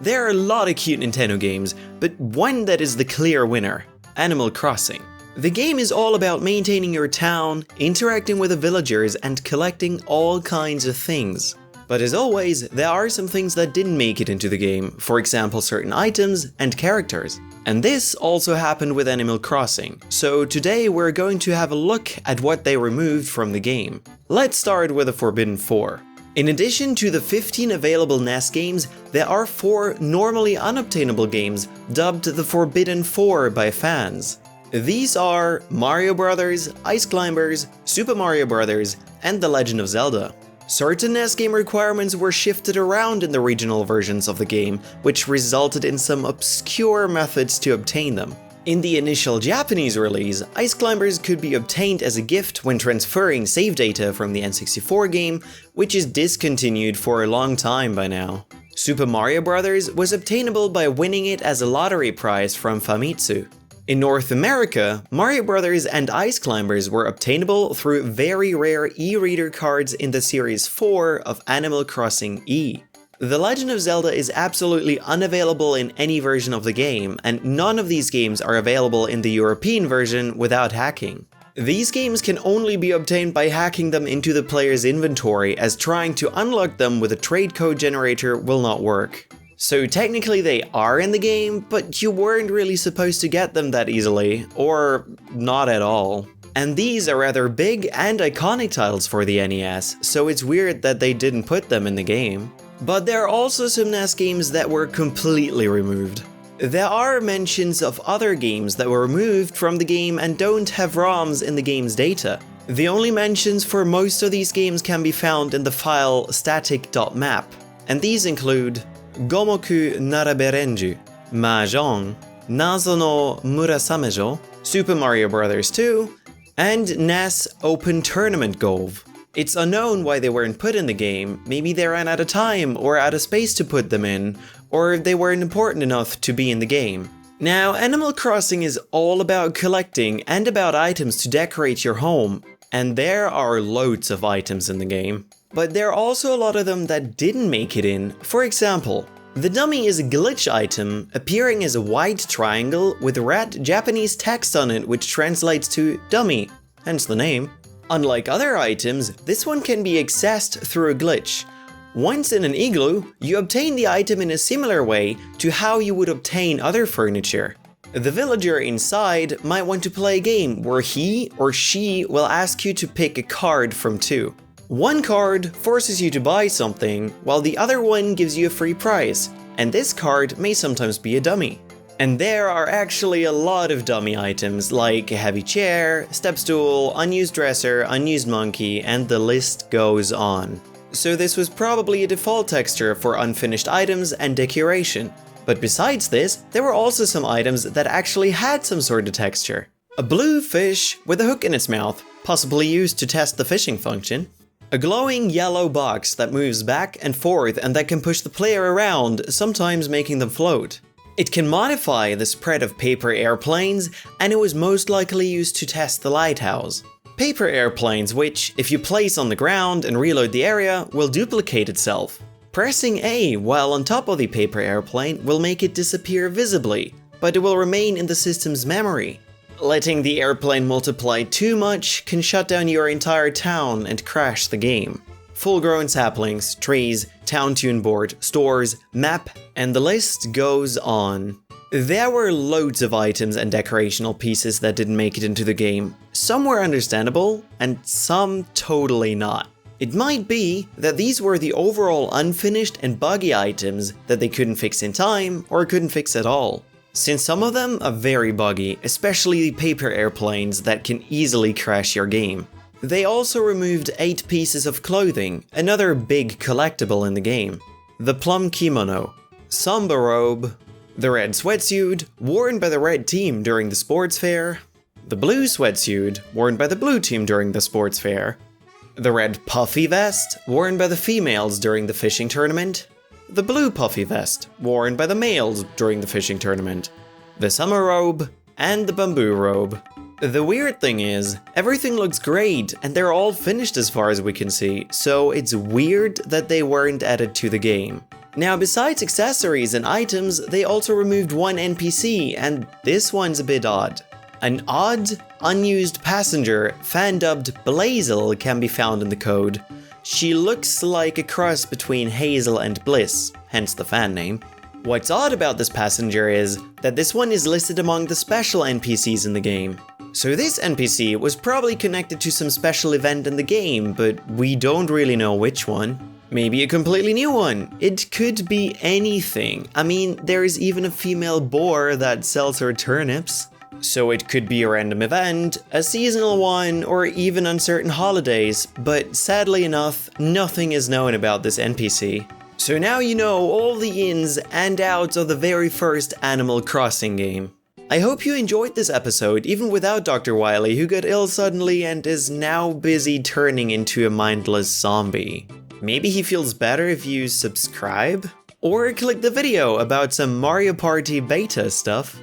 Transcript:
There are a lot of cute Nintendo games, but one that is the clear winner: Animal Crossing. The game is all about maintaining your town, interacting with the villagers, and collecting all kinds of things. But as always, there are some things that didn't make it into the game, for example certain items and characters. And this also happened with Animal Crossing, so today we're going to have a look at what they removed from the game. Let's start with the Forbidden 4. In addition to the 15 available NES games, there are 4 normally unobtainable games dubbed the Forbidden 4 by fans. These are Mario Bros., Ice Climbers, Super Mario Bros., and The Legend of Zelda. Certain NES game requirements were shifted around in the regional versions of the game, which resulted in some obscure methods to obtain them. In the initial Japanese release, Ice Climbers could be obtained as a gift when transferring save data from the N64 game, which is discontinued for a long time by now. Super Mario Bros. Was obtainable by winning it as a lottery prize from Famitsu. In North America, Mario Bros. And Ice Climbers were obtainable through very rare e-reader cards in the Series 4 of Animal Crossing E. The Legend of Zelda is absolutely unavailable in any version of the game, and none of these games are available in the European version without hacking. These games can only be obtained by hacking them into the player's inventory, as trying to unlock them with a trade code generator will not work. So technically they are in the game, but you weren't really supposed to get them that easily, or not at all. And these are rather big and iconic titles for the NES, so it's weird that they didn't put them in the game. But there are also some NES games that were completely removed. There are mentions of other games that were removed from the game and don't have ROMs in the game's data. The only mentions for most of these games can be found in the file static.map, and these include Gomoku Naraberenju, Mahjong, Nazo no Murasamejo, Super Mario Bros. 2, and NES Open Tournament Golf. It's unknown why they weren't put in the game. Maybe they ran out of time or out of space to put them in, or they weren't important enough to be in the game. Now, Animal Crossing is all about collecting and about items to decorate your home, and there are loads of items in the game. But there are also a lot of them that didn't make it in. For example, the dummy is a glitch item appearing as a white triangle with red Japanese text on it, which translates to dummy, hence the name. Unlike other items, this one can be accessed through a glitch. Once in an igloo, you obtain the item in a similar way to how you would obtain other furniture. The villager inside might want to play a game where he or she will ask you to pick a card from 2. One card forces you to buy something, while the other one gives you a free prize, and this card may sometimes be a dummy. And there are actually a lot of dummy items, like a heavy chair, step stool, unused dresser, unused monkey, and the list goes on. So this was probably a default texture for unfinished items and decoration. But besides this, there were also some items that actually had some sort of texture. A blue fish with a hook in its mouth, possibly used to test the fishing function. A glowing yellow box that moves back and forth and that can push the player around, sometimes making them float. It can modify the spread of paper airplanes, and it was most likely used to test the lighthouse. Paper airplanes which, if you place on the ground and reload the area, will duplicate itself. Pressing A while on top of the paper airplane will make it disappear visibly, but it will remain in the system's memory. Letting the airplane multiply too much can shut down your entire town and crash the game. Full-grown saplings, trees, town tune board, stores, map, and the list goes on. There were loads of items and decorational pieces that didn't make it into the game. Some were understandable, and some totally not. It might be that these were the overall unfinished and buggy items that they couldn't fix in time, or couldn't fix at all. Since some of them are very buggy, especially the paper airplanes that can easily crash your game. They also removed 8 pieces of clothing, another big collectible in the game. The plum kimono, samba robe, the red sweatsuit, worn by the red team during the sports fair, the blue sweatsuit, worn by the blue team during the sports fair, the red puffy vest, worn by the females during the fishing tournament, the blue puffy vest, worn by the males during the fishing tournament, the summer robe, and the bamboo robe. The weird thing is, everything looks great, and they're all finished as far as we can see, so it's weird that they weren't added to the game. Now, besides accessories and items, they also removed one NPC, and this one's a bit odd. An odd, unused passenger, fan-dubbed Blazel, can be found in the code. She looks like a cross between Hazel and Bliss, hence the fan name. What's odd about this passenger is that this one is listed among the special NPCs in the game. So this NPC was probably connected to some special event in the game, but we don't really know which one. Maybe a completely new one. It could be anything. I mean, there is even a female boar that sells her turnips. So it could be a random event, a seasonal one, or even on certain holidays, but sadly enough, nothing is known about this NPC. So now you know all the ins and outs of the very first Animal Crossing game. I hope you enjoyed this episode, even without Dr. Wily, who got ill suddenly and is now busy turning into a mindless zombie. Maybe he feels better if you subscribe? Or click the video about some Mario Party beta stuff.